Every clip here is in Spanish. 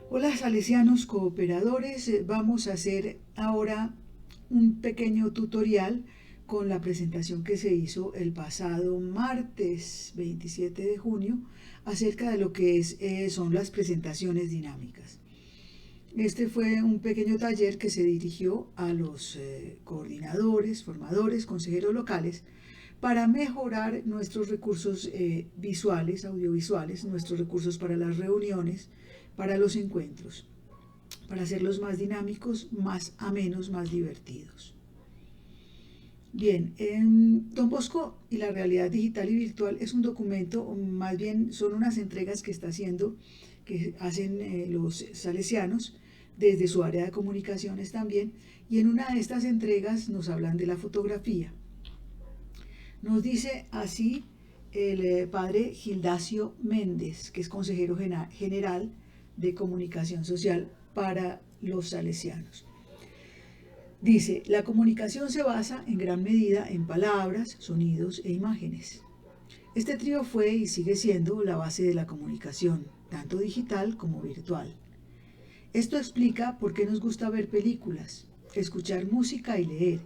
Hola salesianos cooperadores, vamos a hacer ahora un pequeño tutorial con la presentación que se hizo el pasado martes 27 de junio acerca de lo que son las presentaciones dinámicas. Este fue un pequeño taller que se dirigió a los coordinadores, formadores, consejeros locales para mejorar nuestros recursos visuales, audiovisuales, nuestros recursos para las reuniones, para los encuentros, para hacerlos más dinámicos, más amenos, más divertidos. Bien, Don Bosco y la realidad digital y virtual es un documento, o más bien son unas entregas que está haciendo, que hacen los salesianos desde su área de comunicaciones también, y en una de estas entregas nos hablan de la fotografía. Nos dice así el padre Gildacio Méndez, que es consejero general de comunicación social para los salesianos. Dice, la comunicación se basa en gran medida en palabras, sonidos e imágenes. Este trío fue y sigue siendo la base de la comunicación, tanto digital como virtual. Esto explica por qué nos gusta ver películas, escuchar música y leer.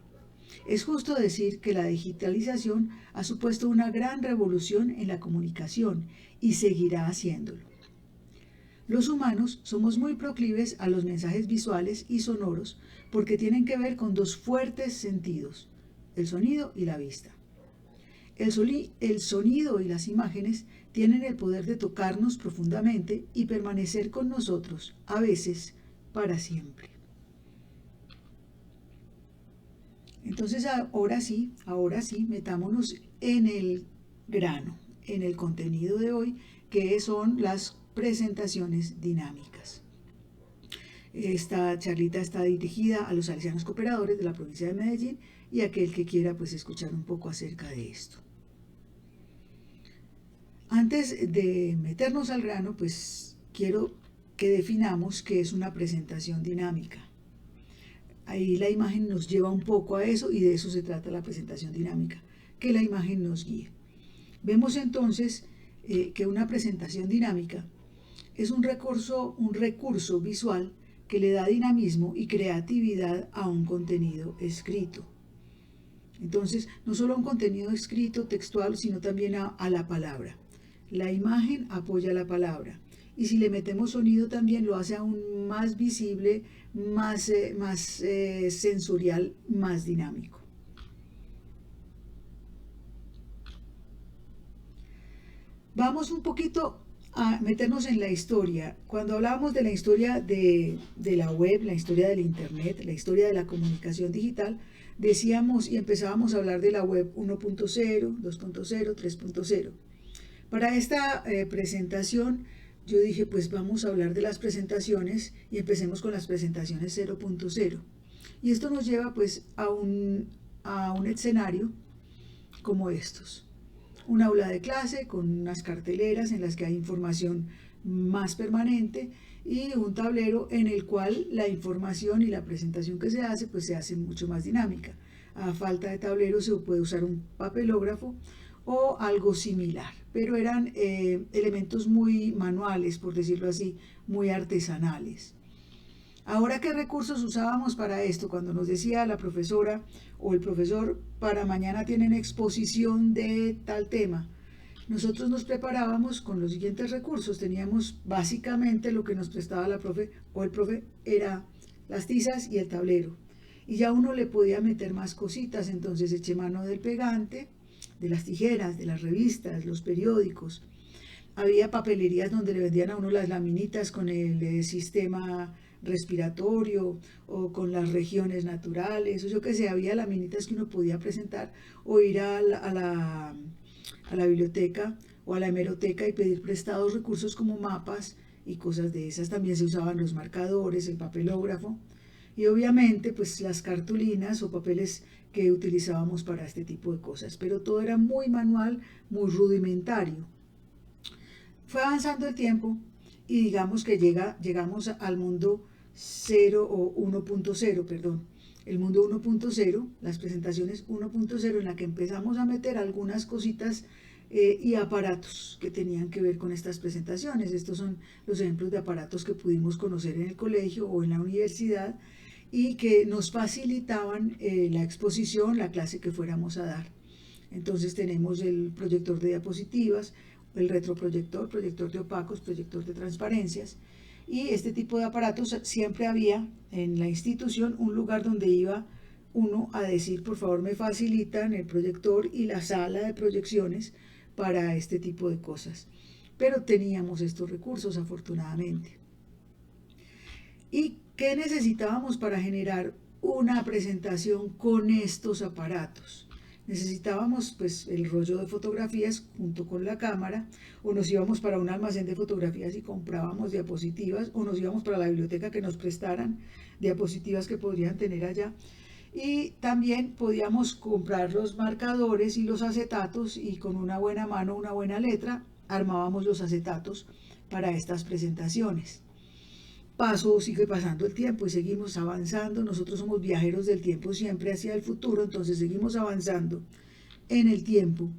Es justo decir que la digitalización ha supuesto una gran revolución en la comunicación y seguirá haciéndolo. Los humanos somos muy proclives a los mensajes visuales y sonoros porque tienen que ver con dos fuertes sentidos, el sonido y la vista. El sonido y las imágenes tienen el poder de tocarnos profundamente y permanecer con nosotros, a veces, para siempre. Entonces ahora sí, metámonos en el grano, en el contenido de hoy, que son las presentaciones dinámicas. Esta charlita está dirigida a los salesianos cooperadores de la provincia de Medellín y a aquel que quiera pues escuchar un poco acerca de esto. Antes de meternos al grano, pues quiero que definamos qué es una presentación dinámica. Ahí la imagen nos lleva un poco a eso y de eso se trata la presentación dinámica, que la imagen nos guíe. Vemos entonces que una presentación dinámica es un recurso visual que le da dinamismo y creatividad a un contenido escrito. Entonces, no solo a un contenido escrito, textual, sino también a la palabra. La imagen apoya la palabra. Y si le metemos sonido también lo hace aún más visible, más sensorial, más dinámico. Vamos un poquito a meternos en la historia. Cuando hablábamos de la historia de la web, la historia del internet, la historia de la comunicación digital, decíamos y empezábamos a hablar de la web 1.0, 2.0, 3.0. Para esta presentación yo dije, pues vamos a hablar de las presentaciones y empecemos con las presentaciones 0.0. Y esto nos lleva pues a un escenario como estos. Un aula de clase con unas carteleras en las que hay información más permanente y un tablero en el cual la información y la presentación que se hace pues se hace mucho más dinámica. A falta de tablero se puede usar un papelógrafo o algo similar, pero eran elementos muy manuales, por decirlo así, muy artesanales. Ahora, ¿qué recursos usábamos para esto? Cuando nos decía la profesora o el profesor, para mañana tienen exposición de tal tema, nosotros nos preparábamos con los siguientes recursos. Teníamos básicamente lo que nos prestaba la profe o el profe, era las tizas y el tablero. Y ya uno le podía meter más cositas, entonces eché mano del pegante, de las tijeras, de las revistas, los periódicos. Había papelerías donde le vendían a uno las laminitas con el sistema respiratorio o con las regiones naturales, o yo que sé, había laminitas que uno podía presentar o ir a la biblioteca o a la hemeroteca y pedir prestados recursos como mapas y cosas de esas. También se usaban los marcadores, el papelógrafo y obviamente pues las cartulinas o papeles que utilizábamos para este tipo de cosas, pero todo era muy manual, muy rudimentario. Fue avanzando el tiempo y digamos que llegamos al mundo 0 o 1.0, perdón, el mundo 1.0, las presentaciones 1.0 en la que empezamos a meter algunas cositas y aparatos que tenían que ver con estas presentaciones. Estos son los ejemplos de aparatos que pudimos conocer en el colegio o en la universidad y que nos facilitaban la exposición, la clase que fuéramos a dar. Entonces tenemos el proyector de diapositivas, el retroproyector, proyector de opacos, proyector de transparencias, y este tipo de aparatos. Siempre había en la institución un lugar donde iba uno a decir: por favor me facilitan el proyector y la sala de proyecciones para este tipo de cosas. Pero teníamos estos recursos, afortunadamente. ¿Y qué necesitábamos para generar una presentación con estos aparatos? Necesitábamos pues el rollo de fotografías junto con la cámara, o nos íbamos para un almacén de fotografías y comprábamos diapositivas, o nos íbamos para la biblioteca que nos prestaran diapositivas que podrían tener allá. Y también podíamos comprar los marcadores y los acetatos, y con una buena mano, una buena letra, armábamos los acetatos para estas presentaciones. Sigue pasando el tiempo y seguimos avanzando. Nosotros somos viajeros del tiempo siempre hacia el futuro, entonces seguimos avanzando en el tiempo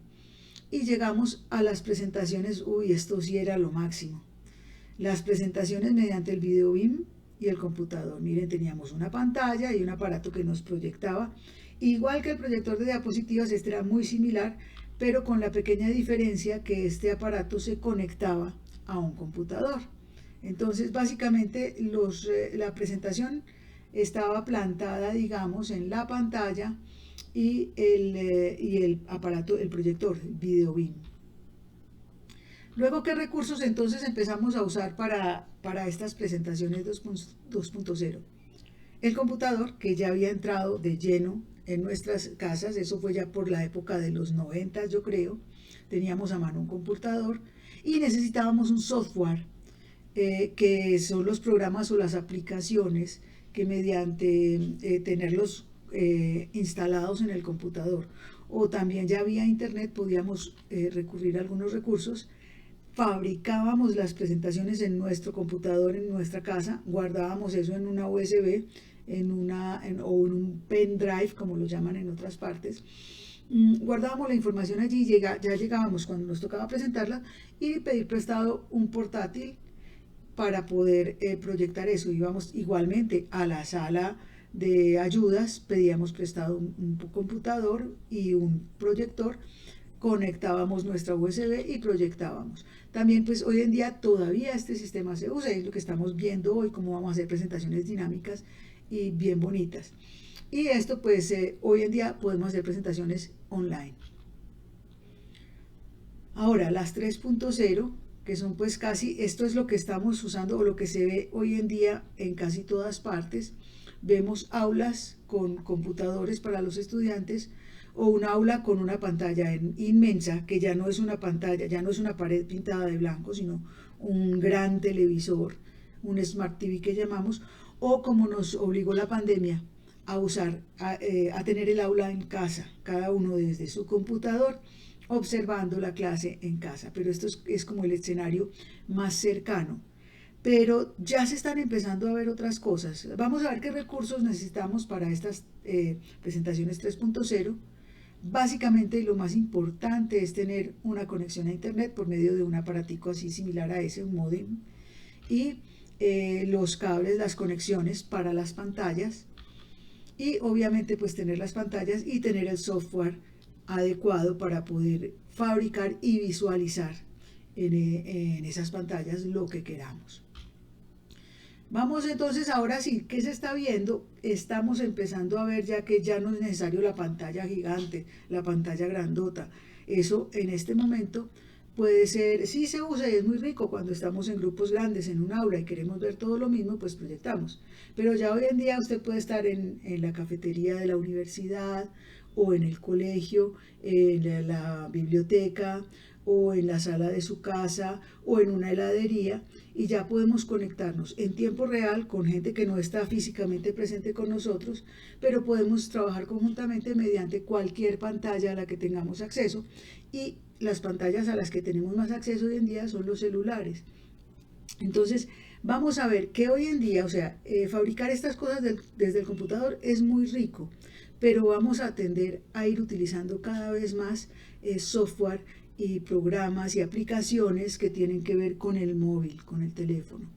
y llegamos a las presentaciones. Uy, esto sí era lo máximo. Las presentaciones mediante el video BIM y el computador. Miren, teníamos una pantalla y un aparato que nos proyectaba. Igual que el proyector de diapositivas, este era muy similar, pero con la pequeña diferencia que este aparato se conectaba a un computador. Entonces, básicamente, la presentación estaba plantada, digamos, en la pantalla y el aparato, el proyector, el video BIM. Luego, ¿qué recursos entonces empezamos a usar para estas presentaciones 2.0? El computador, que ya había entrado de lleno en nuestras casas. Eso fue ya por la época de los 90, yo creo. Teníamos a mano un computador y necesitábamos un software, que son los programas o las aplicaciones que mediante tenerlos instalados en el computador, o también ya vía internet, podíamos recurrir a algunos recursos. Fabricábamos las presentaciones en nuestro computador, en nuestra casa, guardábamos eso en una USB, o en un pendrive, como lo llaman en otras partes. Guardábamos la información allí, ya llegábamos cuando nos tocaba presentarla y pedir prestado un portátil para poder proyectar eso. Íbamos igualmente a la sala de ayudas, pedíamos prestado un computador y un proyector, conectábamos nuestra USB y proyectábamos. También pues hoy en día todavía este sistema se usa, es lo que estamos viendo hoy, cómo vamos a hacer presentaciones dinámicas y bien bonitas. Y esto pues hoy en día podemos hacer presentaciones online. Ahora las 3.0, que son pues casi, esto es lo que estamos usando o lo que se ve hoy en día en casi todas partes. Vemos aulas con computadores para los estudiantes, o un aula con una pantalla inmensa, que ya no es una pantalla, ya no es una pared pintada de blanco, sino un gran televisor, un Smart TV que llamamos, o como nos obligó la pandemia a tener el aula en casa, cada uno desde su computador, observando la clase en casa. Pero esto es como el escenario más cercano. Pero ya se están empezando a ver otras cosas. Vamos a ver qué recursos necesitamos para estas presentaciones 3.0. Básicamente lo más importante es tener una conexión a internet por medio de un aparatico así similar a ese, un módem, y los cables, las conexiones para las pantallas, y obviamente pues tener las pantallas y tener el software adecuado para poder fabricar y visualizar en esas pantallas lo que queramos. Vamos entonces, ahora sí, ¿qué se está viendo? Estamos empezando a ver ya que ya no es necesario la pantalla gigante, la pantalla grandota. Eso en este momento puede ser, sí se usa y es muy rico cuando estamos en grupos grandes, en un aula y queremos ver todo lo mismo, pues proyectamos. Pero ya hoy en día usted puede estar en la cafetería de la universidad, o en el colegio, en la biblioteca, o en la sala de su casa, o en una heladería, y ya podemos conectarnos en tiempo real con gente que no está físicamente presente con nosotros, pero podemos trabajar conjuntamente mediante cualquier pantalla a la que tengamos acceso, y las pantallas a las que tenemos más acceso hoy en día son los celulares. Entonces vamos a ver que hoy en día, o sea, fabricar estas cosas desde el computador es muy rico, pero vamos a tender a ir utilizando cada vez más software y programas y aplicaciones que tienen que ver con el móvil, con el teléfono.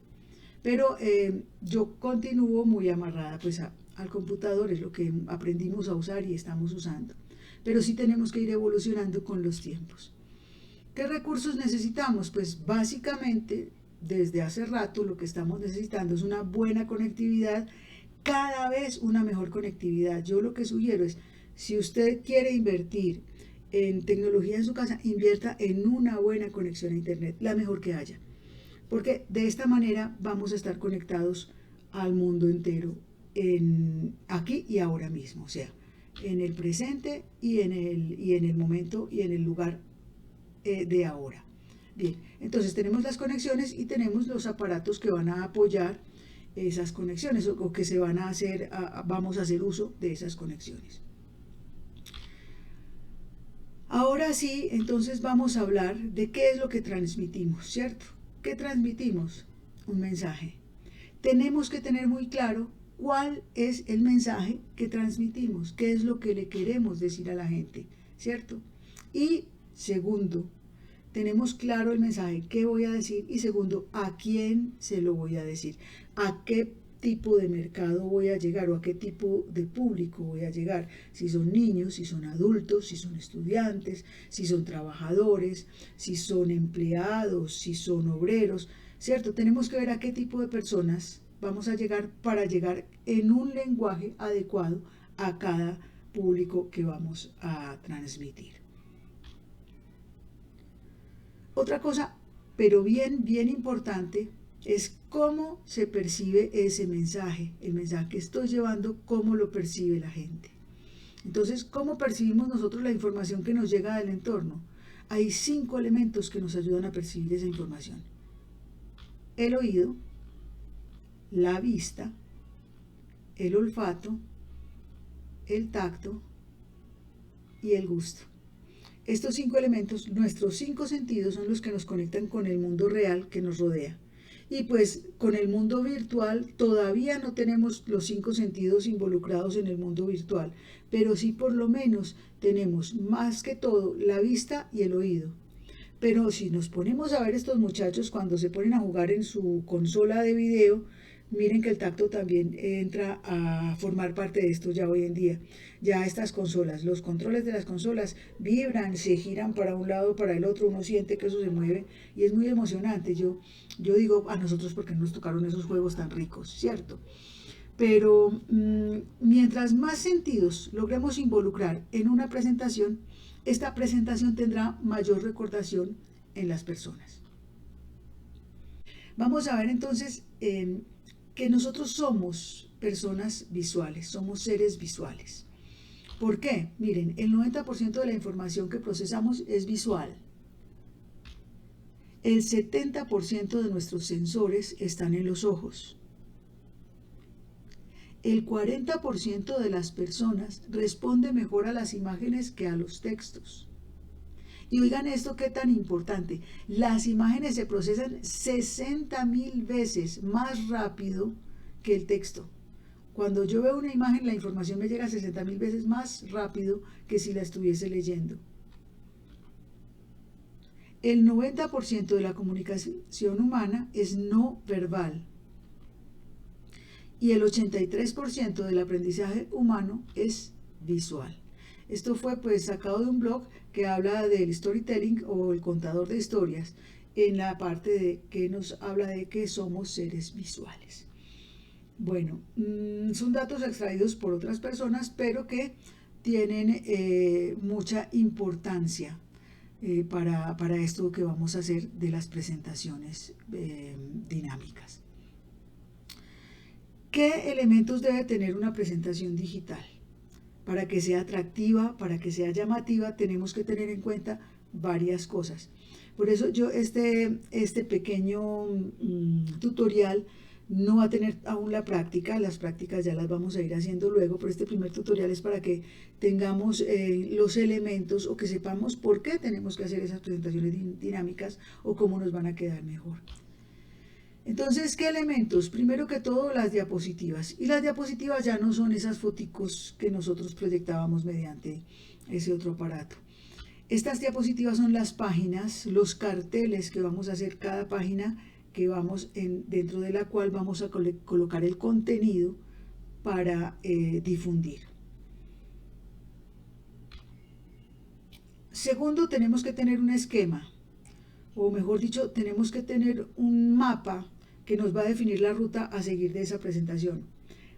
Pero yo continúo muy amarrada pues al computador, es lo que aprendimos a usar y estamos usando. Pero sí tenemos que ir evolucionando con los tiempos. ¿Qué recursos necesitamos? Pues básicamente, desde hace rato lo que estamos necesitando es una buena conectividad, cada vez una mejor conectividad. Yo lo que sugiero es, si usted quiere invertir en tecnología en su casa, invierta en una buena conexión a internet, la mejor que haya. Porque de esta manera vamos a estar conectados al mundo entero, aquí y ahora mismo, o sea, en el presente y en el momento y en el lugar de ahora. Bien, entonces tenemos las conexiones y tenemos los aparatos que van a apoyar esas conexiones o que se van a hacer, vamos a hacer uso de esas conexiones. Ahora sí, entonces vamos a hablar de qué es lo que transmitimos, ¿cierto? ¿Qué transmitimos? Un mensaje. Tenemos que tener muy claro cuál es el mensaje que transmitimos, qué es lo que le queremos decir a la gente, ¿cierto? Y segundo, tenemos claro el mensaje que voy a decir y segundo, a quién se lo voy a decir, a qué tipo de mercado voy a llegar o a qué tipo de público voy a llegar, si son niños, si son adultos, si son estudiantes, si son trabajadores, si son empleados, si son obreros, ¿cierto? Tenemos que ver a qué tipo de personas vamos a llegar para llegar en un lenguaje adecuado a cada público que vamos a transmitir. Otra cosa, pero bien importante, es cómo se percibe ese mensaje, el mensaje que estoy llevando, cómo lo percibe la gente. Entonces, ¿cómo percibimos nosotros la información que nos llega del entorno? Hay 5 elementos que nos ayudan a percibir esa información. El oído, la vista, el olfato, el tacto y el gusto. Estos 5 elementos, nuestros 5 sentidos, son los que nos conectan con el mundo real que nos rodea. Y pues con el mundo virtual todavía no tenemos los 5 sentidos involucrados en el mundo virtual, pero sí por lo menos tenemos más que todo la vista y el oído. Pero si nos ponemos a ver estos muchachos cuando se ponen a jugar en su consola de video, miren que el tacto también entra a formar parte de esto ya hoy en día. Ya estas consolas, los controles de las consolas vibran, se giran para un lado, para el otro, uno siente que eso se mueve y es muy emocionante. Yo digo a nosotros porque nos tocaron esos juegos tan ricos, ¿cierto? Pero mientras más sentidos logremos involucrar en una presentación, esta presentación tendrá mayor recordación en las personas. Vamos a ver entonces que nosotros somos personas visuales, somos seres visuales. ¿Por qué? Miren, el 90% de la información que procesamos es visual. El 70% de nuestros sensores están en los ojos. El 40% de las personas responde mejor a las imágenes que a los textos. Y oigan esto, qué tan importante. Las imágenes se procesan 60.000 veces más rápido que el texto. Cuando yo veo una imagen, la información me llega 60.000 veces más rápido que si la estuviese leyendo. El 90% de la comunicación humana es no verbal. Y el 83% del aprendizaje humano es visual. Esto fue pues sacado de un blog que habla del storytelling o el contador de historias, en la parte de que nos habla de que somos seres visuales. Bueno, son datos extraídos por otras personas, pero que tienen mucha importancia para esto que vamos a hacer de las presentaciones dinámicas. ¿Qué elementos debe tener una presentación digital? Para que sea atractiva, para que sea llamativa, tenemos que tener en cuenta varias cosas. Por eso yo este pequeño tutorial no va a tener aún la práctica, las prácticas ya las vamos a ir haciendo luego, pero este primer tutorial es para que tengamos los elementos o que sepamos por qué tenemos que hacer esas presentaciones dinámicas o cómo nos van a quedar mejor. Entonces, ¿qué elementos? Primero que todo, las diapositivas. Y las diapositivas ya no son esas foticos que nosotros proyectábamos mediante ese otro aparato. Estas diapositivas son las páginas, los carteles que vamos a hacer cada página que dentro de la cual vamos a colocar el contenido para difundir. Segundo, tenemos que tener un esquema, o mejor dicho, tenemos que tener un mapa que nos va a definir la ruta a seguir de esa presentación.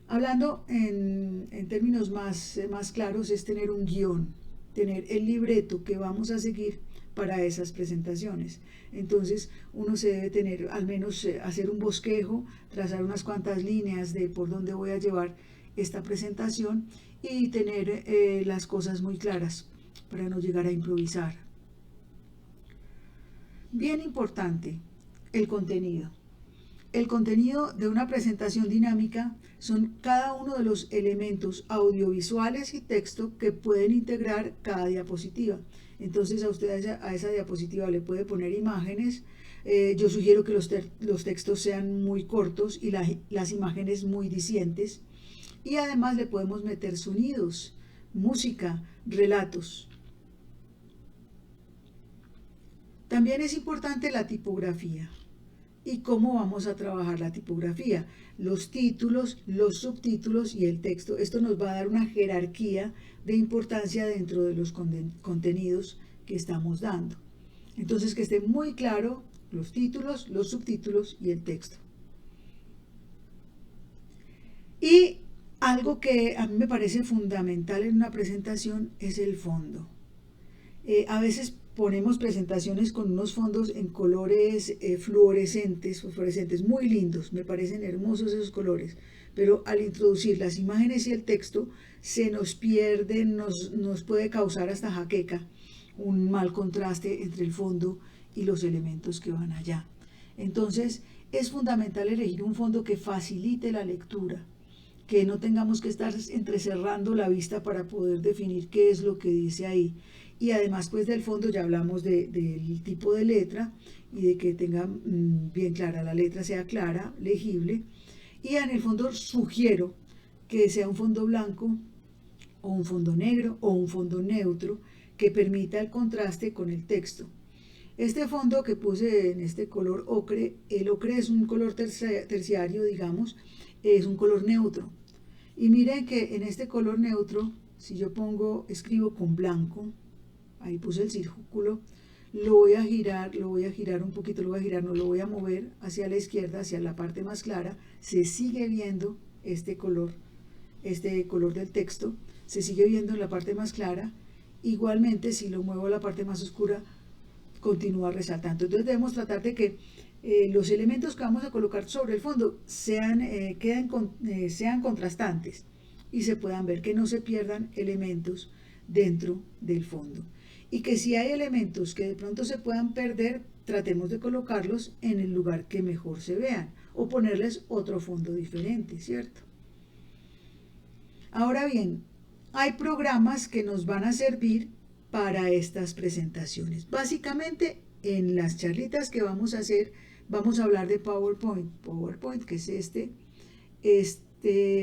Hablando en términos más claros, es tener un guión, tener el libreto que vamos a seguir para esas presentaciones. Entonces uno se debe tener, al menos hacer un bosquejo, trazar unas cuantas líneas de por dónde voy a llevar esta presentación y tener las cosas muy claras para no llegar a improvisar. Bien importante, el contenido. El contenido de una presentación dinámica son cada uno de los elementos audiovisuales y texto que pueden integrar cada diapositiva. Entonces a usted a esa diapositiva le puede poner imágenes. Yo sugiero que los textos sean muy cortos y las imágenes muy dicientes. Y además le podemos meter sonidos, música, relatos. También es importante la tipografía. ¿Y cómo vamos a trabajar la tipografía? Los títulos, los subtítulos y el texto. Esto nos va a dar una jerarquía de importancia dentro de los contenidos que estamos dando. Entonces, que esté muy claro los títulos, los subtítulos y el texto. Y algo que a mí me parece fundamental en una presentación es el fondo. A veces ponemos presentaciones con unos fondos en colores fosforescentes, muy lindos, me parecen hermosos esos colores, pero al introducir las imágenes y el texto se nos pierde, nos puede causar hasta jaqueca, un mal contraste entre el fondo y los elementos que van allá. Entonces es fundamental elegir un fondo que facilite la lectura, que no tengamos que estar entrecerrando la vista para poder definir qué es lo que dice ahí. Y además pues del fondo ya hablamos del tipo de letra y de que tenga bien clara la letra, sea clara, legible. Y en el fondo sugiero que sea un fondo blanco o un fondo negro o un fondo neutro que permita el contraste con el texto. Este fondo que puse en este color ocre, el ocre es un color terciario, digamos, es un color neutro. Y miren que en este color neutro, si yo escribo con blanco, ahí puse el círculo, lo voy a girar un poquito, no lo voy a mover hacia la izquierda, hacia la parte más clara, se sigue viendo este color del texto, se sigue viendo en la parte más clara. Igualmente, si lo muevo a la parte más oscura, continúa resaltando. Entonces debemos tratar de que los elementos que vamos a colocar sobre el fondo sean contrastantes y se puedan ver, que no se pierdan elementos dentro del fondo. Y que si hay elementos que de pronto se puedan perder, tratemos de colocarlos en el lugar que mejor se vean o ponerles otro fondo diferente, ¿cierto? Ahora bien, hay programas que nos van a servir para estas presentaciones. Básicamente, en las charlitas que vamos a hacer, vamos a hablar de PowerPoint. PowerPoint, que es este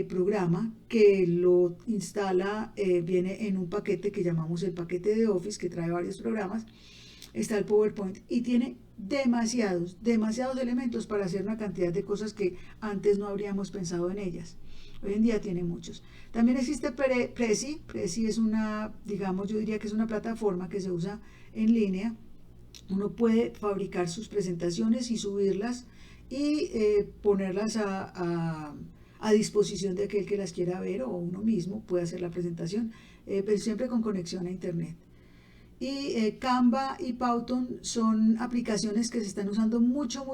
programa que lo instala, viene en un paquete que llamamos el paquete de Office, que trae varios programas. Está el PowerPoint y tiene demasiados elementos para hacer una cantidad de cosas que antes no habríamos pensado en ellas. Hoy en día tiene muchos. También existe Prezi. Prezi es yo diría que es una plataforma que se usa en línea. Uno puede fabricar sus presentaciones y subirlas y ponerlas a disposición de aquel que las quiera ver, o uno mismo puede hacer la presentación, pero siempre con conexión a internet. Y Canva y Powtoon son aplicaciones que se están usando mucho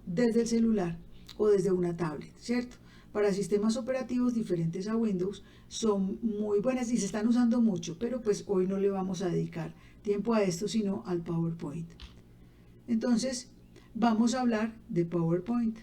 desde el celular o desde una tablet, ¿cierto? Para sistemas operativos diferentes a Windows son muy buenas y se están usando mucho, pero pues hoy no le vamos a dedicar tiempo a esto, sino al PowerPoint. Entonces, vamos a hablar de PowerPoint.